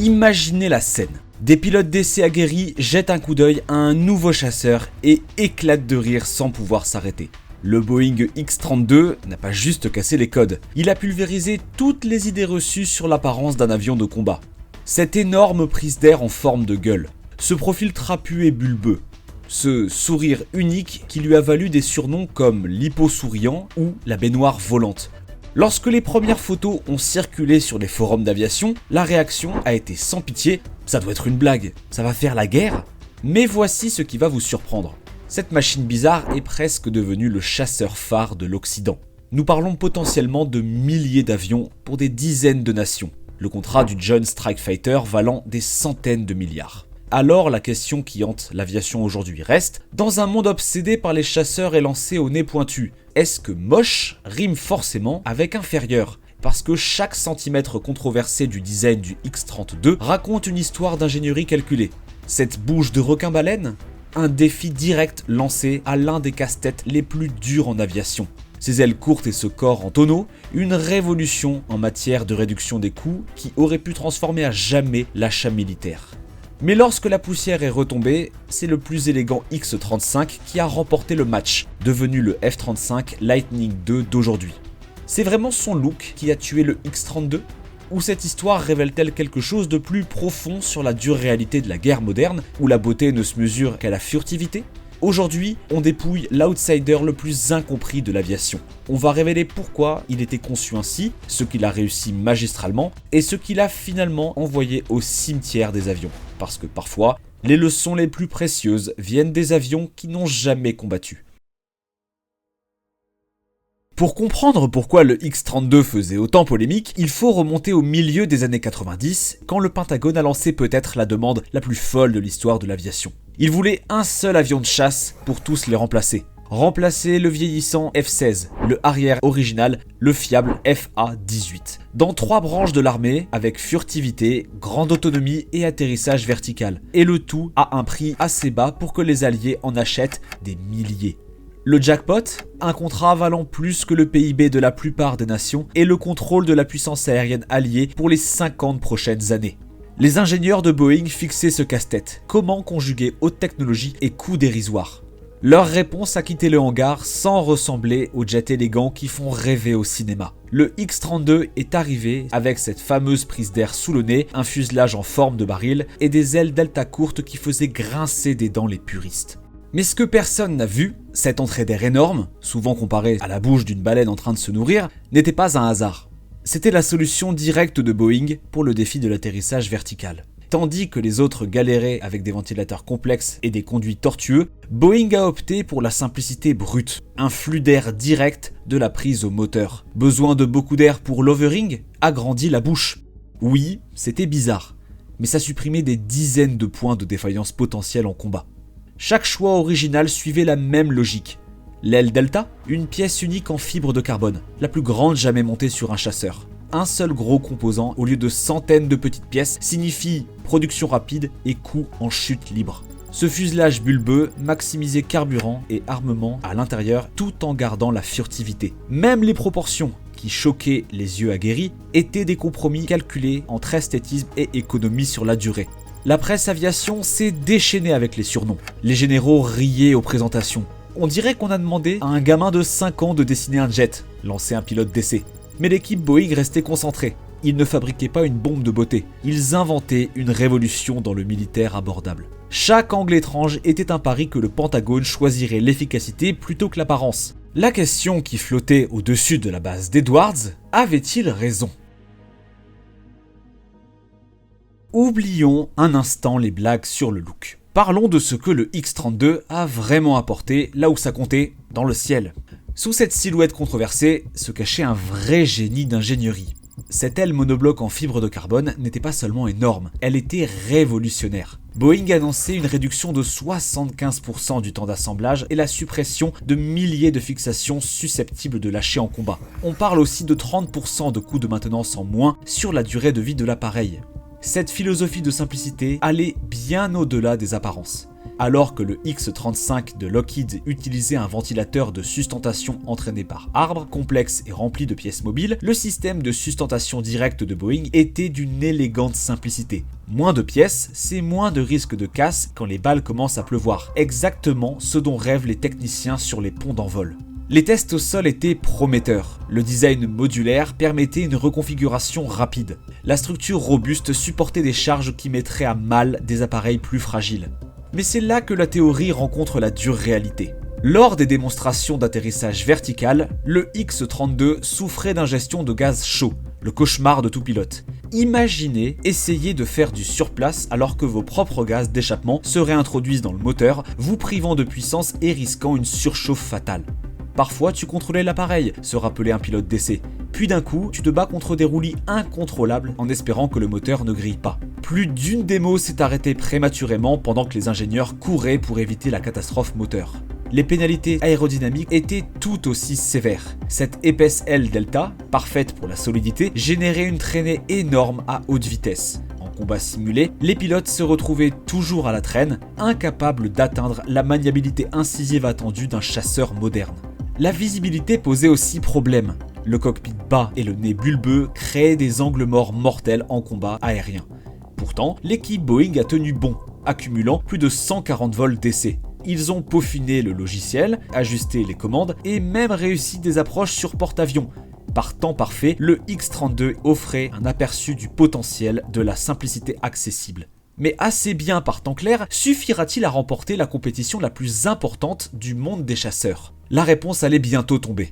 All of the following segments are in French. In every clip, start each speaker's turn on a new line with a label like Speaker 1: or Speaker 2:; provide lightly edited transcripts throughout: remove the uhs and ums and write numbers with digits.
Speaker 1: Imaginez la scène. Des pilotes d'essai aguerris jettent un coup d'œil à un nouveau chasseur et éclatent de rire sans pouvoir s'arrêter. Le Boeing X-32 n'a pas juste cassé les codes, il a pulvérisé toutes les idées reçues sur l'apparence d'un avion de combat. Cette énorme prise d'air en forme de gueule, ce profil trapu et bulbeux, ce sourire unique qui lui a valu des surnoms comme l'hippo souriant ou la baignoire volante. Lorsque les premières photos ont circulé sur les forums d'aviation, la réaction a été sans pitié. Ça doit être une blague, ça va faire la guerre? Mais voici ce qui va vous surprendre. Cette machine bizarre est presque devenue le chasseur phare de l'Occident. Nous parlons potentiellement de milliers d'avions pour des dizaines de nations. Le contrat du Joint Strike Fighter valant des centaines de milliards. Alors la question qui hante l'aviation aujourd'hui reste, dans un monde obsédé par les chasseurs et lancés au nez pointu, est-ce que moche rime forcément avec inférieur? Parce que chaque centimètre controversé du design du X-32 raconte une histoire d'ingénierie calculée. Cette bouche de requin-baleine? Un défi direct lancé à l'un des casse-têtes les plus durs en aviation. Ses ailes courtes et ce corps en tonneau, une révolution en matière de réduction des coûts qui aurait pu transformer à jamais l'achat militaire. Mais lorsque la poussière est retombée, c'est le plus élégant X-35 qui a remporté le match, devenu le F-35 Lightning II d'aujourd'hui. C'est vraiment son look qui a tué le X-32? Ou cette histoire révèle-t-elle quelque chose de plus profond sur la dure réalité de la guerre moderne, où la beauté ne se mesure qu'à la furtivité? Aujourd'hui, on dépouille l'outsider le plus incompris de l'aviation. On va révéler pourquoi il était conçu ainsi, ce qu'il a réussi magistralement, et ce qu'il a finalement envoyé au cimetière des avions. Parce que parfois, les leçons les plus précieuses viennent des avions qui n'ont jamais combattu. Pour comprendre pourquoi le X-32 faisait autant polémique, il faut remonter au milieu des années 90, quand le Pentagone a lancé peut-être la demande la plus folle de l'histoire de l'aviation. Il voulait un seul avion de chasse pour tous les remplacer. Remplacer le vieillissant F-16, le Harrier original, le fiable FA-18. Dans 3 branches de l'armée, avec furtivité, grande autonomie et atterrissage vertical. Et le tout à un prix assez bas pour que les alliés en achètent des milliers. Le jackpot, un contrat valant plus que le PIB de la plupart des nations et le contrôle de la puissance aérienne alliée pour les 50 prochaines années. Les ingénieurs de Boeing fixaient ce casse-tête. Comment conjuguer haute technologie et coûts dérisoires? Leur réponse a quitté le hangar sans ressembler aux jets élégants qui font rêver au cinéma. Le X-32 est arrivé avec cette fameuse prise d'air sous le nez, un fuselage en forme de baril et des ailes delta courtes qui faisaient grincer des dents les puristes. Mais ce que personne n'a vu, cette entrée d'air énorme, souvent comparée à la bouche d'une baleine en train de se nourrir, n'était pas un hasard. C'était la solution directe de Boeing pour le défi de l'atterrissage vertical. Tandis que les autres galéraient avec des ventilateurs complexes et des conduits tortueux, Boeing a opté pour la simplicité brute, un flux d'air direct de la prise au moteur. Besoin de beaucoup d'air pour l'overing? Agrandit la bouche. Oui, c'était bizarre, mais ça supprimait des dizaines de points de défaillance potentielle en combat. Chaque choix original suivait la même logique. L'aile Delta, une pièce unique en fibre de carbone, la plus grande jamais montée sur un chasseur. Un seul gros composant au lieu de centaines de petites pièces signifie production rapide et coût en chute libre. Ce fuselage bulbeux maximisait carburant et armement à l'intérieur tout en gardant la furtivité. Même les proportions, qui choquaient les yeux aguerris, étaient des compromis calculés entre esthétisme et économie sur la durée. La presse aviation s'est déchaînée avec les surnoms. Les généraux riaient aux présentations. On dirait qu'on a demandé à un gamin de 5 ans de dessiner un jet, lancer un pilote d'essai. Mais l'équipe Boeing restait concentrée. Ils ne fabriquaient pas une bombe de beauté. Ils inventaient une révolution dans le militaire abordable. Chaque angle étrange était un pari que le Pentagone choisirait l'efficacité plutôt que l'apparence. La question qui flottait au-dessus de la base d'Edwards, avait-il raison ? Oublions un instant les blagues sur le look. Parlons de ce que le X-32 a vraiment apporté là où ça comptait, dans le ciel. Sous cette silhouette controversée se cachait un vrai génie d'ingénierie. Cette aile monobloc en fibre de carbone n'était pas seulement énorme, elle était révolutionnaire. Boeing annonçait une réduction de 75% du temps d'assemblage et la suppression de milliers de fixations susceptibles de lâcher en combat. On parle aussi de 30% de coûts de maintenance en moins sur la durée de vie de l'appareil. Cette philosophie de simplicité allait bien au-delà des apparences. Alors que le X-35 de Lockheed utilisait un ventilateur de sustentation entraîné par arbre, complexe et rempli de pièces mobiles, le système de sustentation directe de Boeing était d'une élégante simplicité. Moins de pièces, c'est moins de risque de casse quand les balles commencent à pleuvoir. Exactement ce dont rêvent les techniciens sur les ponts d'envol. Les tests au sol étaient prometteurs. Le design modulaire permettait une reconfiguration rapide. La structure robuste supportait des charges qui mettraient à mal des appareils plus fragiles. Mais c'est là que la théorie rencontre la dure réalité. Lors des démonstrations d'atterrissage vertical, le X-32 souffrait d'ingestion de gaz chaud, le cauchemar de tout pilote. Imaginez essayer de faire du surplace alors que vos propres gaz d'échappement se réintroduisent dans le moteur, vous privant de puissance et risquant une surchauffe fatale. Parfois, tu contrôlais l'appareil, se rappelait un pilote d'essai. Puis d'un coup, tu te bats contre des roulis incontrôlables en espérant que le moteur ne grille pas. Plus d'une démo s'est arrêtée prématurément pendant que les ingénieurs couraient pour éviter la catastrophe moteur. Les pénalités aérodynamiques étaient tout aussi sévères. Cette épaisse aile delta, parfaite pour la solidité, générait une traînée énorme à haute vitesse. En combat simulé, les pilotes se retrouvaient toujours à la traîne, incapables d'atteindre la maniabilité incisive attendue d'un chasseur moderne. La visibilité posait aussi problème. Le cockpit bas et le nez bulbeux créaient des angles morts mortels en combat aérien. Pourtant, l'équipe Boeing a tenu bon, accumulant plus de 140 vols d'essai. Ils ont peaufiné le logiciel, ajusté les commandes et même réussi des approches sur porte-avions. Par temps parfait, le X-32 offrait un aperçu du potentiel de la simplicité accessible. Mais assez bien par temps clair, suffira-t-il à remporter la compétition la plus importante du monde des chasseurs ? La réponse allait bientôt tomber.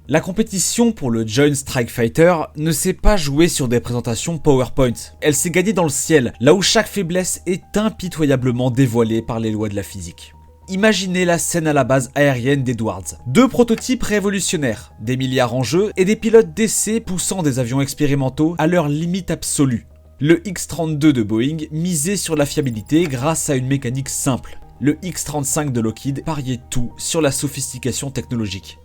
Speaker 1: La compétition pour le Joint Strike Fighter ne s'est pas jouée sur des présentations PowerPoint. Elle s'est gagnée dans le ciel, là où chaque faiblesse est impitoyablement dévoilée par les lois de la physique. Imaginez la scène à la base aérienne d'Edwards. 2 prototypes révolutionnaires, des milliards en jeu et des pilotes d'essai poussant des avions expérimentaux à leur limite absolue. Le X-32 de Boeing misait sur la fiabilité grâce à une mécanique simple. Le X-35 de Lockheed pariait tout sur la sophistication technologique.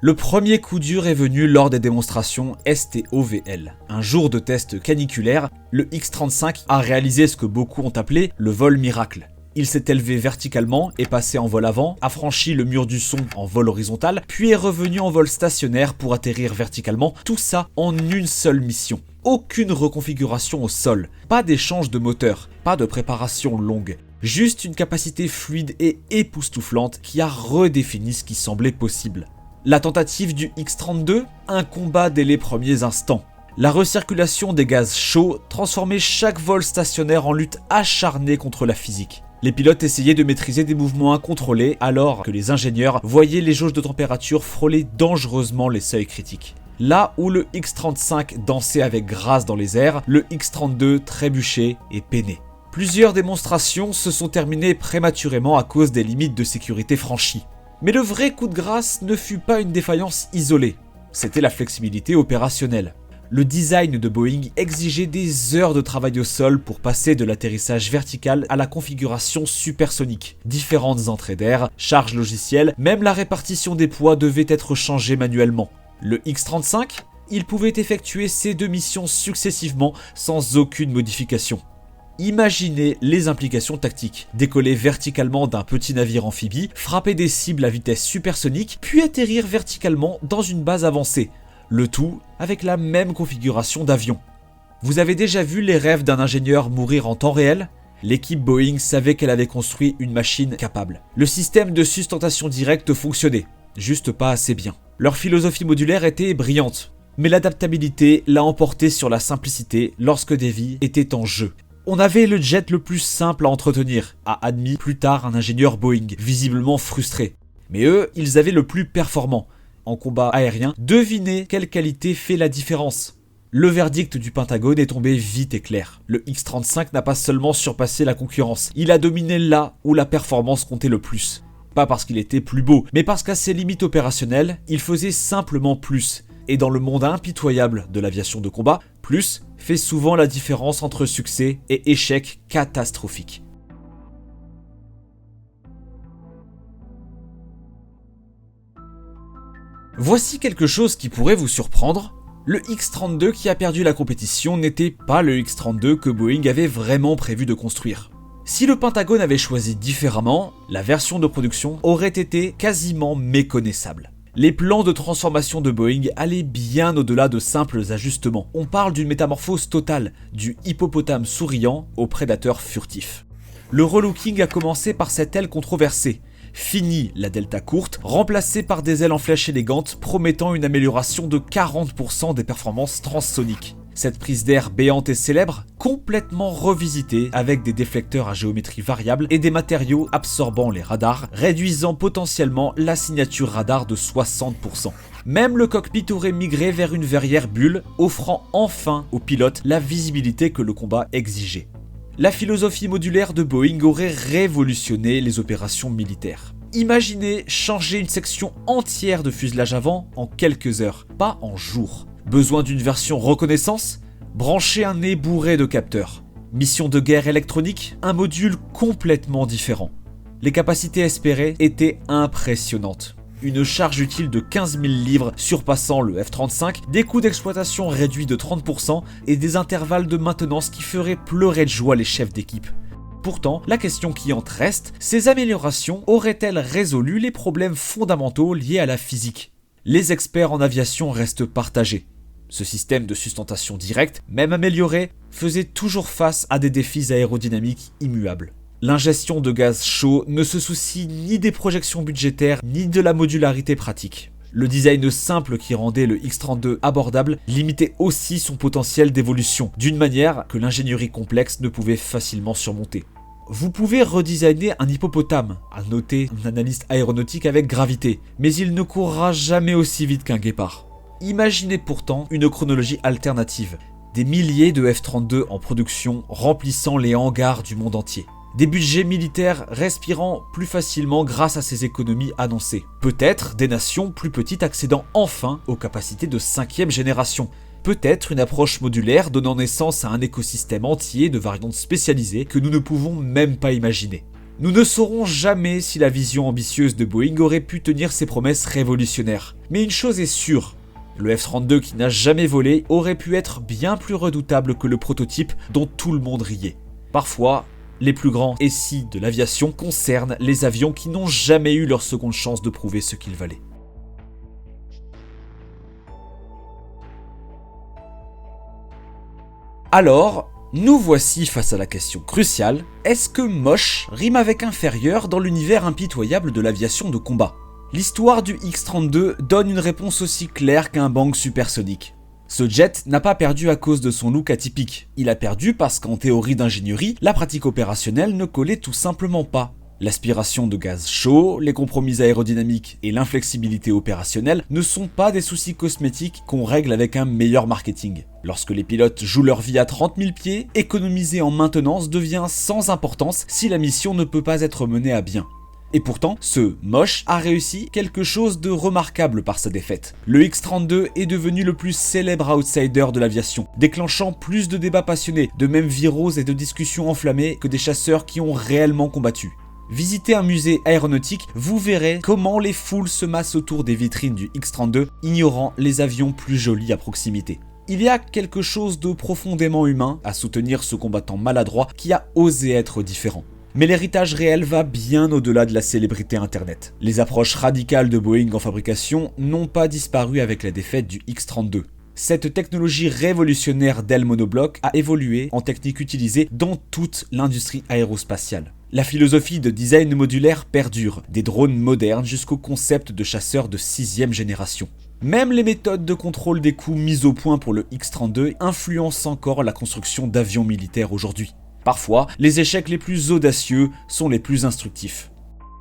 Speaker 1: Le premier coup dur est venu lors des démonstrations STOVL. Un jour de test caniculaire, le X-35 a réalisé ce que beaucoup ont appelé le vol miracle. Il s'est élevé verticalement et passé en vol avant, a franchi le mur du son en vol horizontal, puis est revenu en vol stationnaire pour atterrir verticalement, tout ça en une seule mission. Aucune reconfiguration au sol, pas d'échange de moteur, pas de préparation longue, juste une capacité fluide et époustouflante qui a redéfini ce qui semblait possible. La tentative du X-32, un combat dès les premiers instants. La recirculation des gaz chauds transformait chaque vol stationnaire en lutte acharnée contre la physique. Les pilotes essayaient de maîtriser des mouvements incontrôlés alors que les ingénieurs voyaient les jauges de température frôler dangereusement les seuils critiques. Là où le X-35 dansait avec grâce dans les airs, le X-32 trébuchait et peinait. Plusieurs démonstrations se sont terminées prématurément à cause des limites de sécurité franchies. Mais le vrai coup de grâce ne fut pas une défaillance isolée, c'était la flexibilité opérationnelle. Le design de Boeing exigeait des heures de travail au sol pour passer de l'atterrissage vertical à la configuration supersonique. Différentes entrées d'air, charges logicielles, même la répartition des poids devait être changée manuellement. Le X-35, il pouvait effectuer ces 2 missions successivement sans aucune modification. Imaginez les implications tactiques. Décoller verticalement d'un petit navire amphibie, frapper des cibles à vitesse supersonique, puis atterrir verticalement dans une base avancée. Le tout avec la même configuration d'avion. Vous avez déjà vu les rêves d'un ingénieur mourir en temps réel ? L'équipe Boeing savait qu'elle avait construit une machine capable. Le système de sustentation directe fonctionnait, juste pas assez bien. Leur philosophie modulaire était brillante, mais l'adaptabilité l'a emporté sur la simplicité lorsque des vies étaient en jeu. On avait le jet le plus simple à entretenir, a admis plus tard un ingénieur Boeing, visiblement frustré. Mais eux, ils avaient le plus performant. En combat aérien, devinez quelle qualité fait la différence. Le verdict du Pentagone est tombé vite et clair. Le X-35 n'a pas seulement surpassé la concurrence, il a dominé là où la performance comptait le plus. Pas parce qu'il était plus beau, mais parce qu'à ses limites opérationnelles, il faisait simplement plus. Et dans le monde impitoyable de l'aviation de combat, plus fait souvent la différence entre succès et échec catastrophique. Voici quelque chose qui pourrait vous surprendre. Le X-32 qui a perdu la compétition n'était pas le X-32 que Boeing avait vraiment prévu de construire. Si le Pentagone avait choisi différemment, la version de production aurait été quasiment méconnaissable. Les plans de transformation de Boeing allaient bien au-delà de simples ajustements. On parle d'une métamorphose totale, du hippopotame souriant au prédateur furtif. Le relooking a commencé par cette aile controversée. Fini la delta courte, remplacée par des ailes en flèche élégantes promettant une amélioration de 40% des performances transsoniques. Cette prise d'air béante et célèbre, complètement revisitée avec des déflecteurs à géométrie variable et des matériaux absorbant les radars, réduisant potentiellement la signature radar de 60%. Même le cockpit aurait migré vers une verrière bulle, offrant enfin aux pilotes la visibilité que le combat exigeait. La philosophie modulaire de Boeing aurait révolutionné les opérations militaires. Imaginez changer une section entière de fuselage avant en quelques heures, pas en jours. Besoin d'une version reconnaissance? Branchez un nez bourré de capteurs. Mission de guerre électronique? Un module complètement différent. Les capacités espérées étaient impressionnantes. Une charge utile de 15 000 livres surpassant le F-35, des coûts d'exploitation réduits de 30% et des intervalles de maintenance qui feraient pleurer de joie les chefs d'équipe. Pourtant, la question qui en reste, ces améliorations auraient-elles résolu les problèmes fondamentaux liés à la physique? Les experts en aviation restent partagés. Ce système de sustentation directe, même amélioré, faisait toujours face à des défis aérodynamiques immuables. L'ingestion de gaz chaud ne se soucie ni des projections budgétaires ni de la modularité pratique. Le design simple qui rendait le X-32 abordable limitait aussi son potentiel d'évolution, d'une manière que l'ingénierie complexe ne pouvait facilement surmonter. Vous pouvez redesigner un hippopotame, a noté un analyste aéronautique avec gravité, mais il ne courra jamais aussi vite qu'un guépard. Imaginez pourtant une chronologie alternative, des milliers de F-32 en production remplissant les hangars du monde entier. Des budgets militaires respirant plus facilement grâce à ces économies annoncées. Peut-être des nations plus petites accédant enfin aux capacités de 5e génération. Peut-être une approche modulaire donnant naissance à un écosystème entier de variantes spécialisées que nous ne pouvons même pas imaginer. Nous ne saurons jamais si la vision ambitieuse de Boeing aurait pu tenir ses promesses révolutionnaires. Mais une chose est sûre, le F-32 qui n'a jamais volé aurait pu être bien plus redoutable que le prototype dont tout le monde riait. Parfois, les plus grands essais de l'aviation concernent les avions qui n'ont jamais eu leur seconde chance de prouver ce qu'ils valaient. Alors, nous voici face à la question cruciale, est-ce que moche rime avec inférieur dans l'univers impitoyable de l'aviation de combat? L'histoire du X-32 donne une réponse aussi claire qu'un bang supersonique. Ce jet n'a pas perdu à cause de son look atypique. Il a perdu parce qu'en théorie d'ingénierie, la pratique opérationnelle ne collait tout simplement pas. L'aspiration de gaz chaud, les compromis aérodynamiques et l'inflexibilité opérationnelle ne sont pas des soucis cosmétiques qu'on règle avec un meilleur marketing. Lorsque les pilotes jouent leur vie à 30 000 pieds, économiser en maintenance devient sans importance si la mission ne peut pas être menée à bien. Et pourtant, ce moche a réussi quelque chose de remarquable par sa défaite. Le X-32 est devenu le plus célèbre outsider de l'aviation, déclenchant plus de débats passionnés, de même viroses et de discussions enflammées que des chasseurs qui ont réellement combattu. Visitez un musée aéronautique, vous verrez comment les foules se massent autour des vitrines du X-32, ignorant les avions plus jolis à proximité. Il y a quelque chose de profondément humain à soutenir ce combattant maladroit qui a osé être différent. Mais l'héritage réel va bien au-delà de la célébrité internet. Les approches radicales de Boeing en fabrication n'ont pas disparu avec la défaite du X-32. Cette technologie révolutionnaire d'aile monobloc a évolué en technique utilisée dans toute l'industrie aérospatiale. La philosophie de design modulaire perdure, des drones modernes jusqu'au concept de chasseurs de 6e génération. Même les méthodes de contrôle des coûts mises au point pour le X-32 influencent encore la construction d'avions militaires aujourd'hui. Parfois, les échecs les plus audacieux sont les plus instructifs.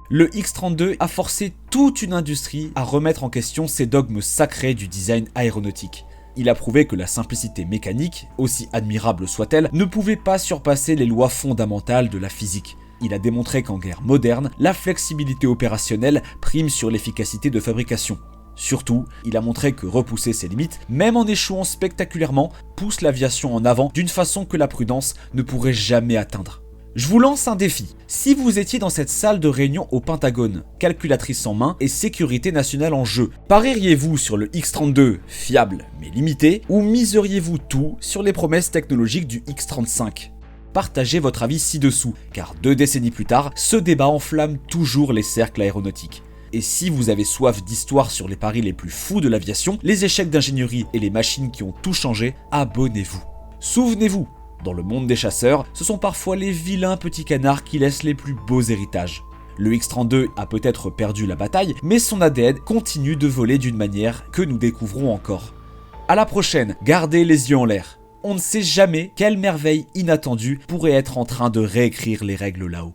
Speaker 1: Le X-32 a forcé toute une industrie à remettre en question ces dogmes sacrés du design aéronautique. Il a prouvé que la simplicité mécanique, aussi admirable soit-elle, ne pouvait pas surpasser les lois fondamentales de la physique. Il a démontré qu'en guerre moderne, la flexibilité opérationnelle prime sur l'efficacité de fabrication. Surtout, il a montré que repousser ses limites, même en échouant spectaculairement, pousse l'aviation en avant d'une façon que la prudence ne pourrait jamais atteindre. Je vous lance un défi. Si vous étiez dans cette salle de réunion au Pentagone, calculatrice en main et sécurité nationale en jeu, parieriez-vous sur le X-32, fiable mais limité, ou miseriez-vous tout sur les promesses technologiques du X-35 ? Partagez votre avis ci-dessous, car 2 décennies plus tard, ce débat enflamme toujours les cercles aéronautiques. Et si vous avez soif d'histoire sur les paris les plus fous de l'aviation, les échecs d'ingénierie et les machines qui ont tout changé, abonnez-vous. Souvenez-vous, dans le monde des chasseurs, ce sont parfois les vilains petits canards qui laissent les plus beaux héritages. Le X-32 a peut-être perdu la bataille, mais son ADN continue de voler d'une manière que nous découvrons encore. À la prochaine, gardez les yeux en l'air. On ne sait jamais quelle merveille inattendue pourrait être en train de réécrire les règles là-haut.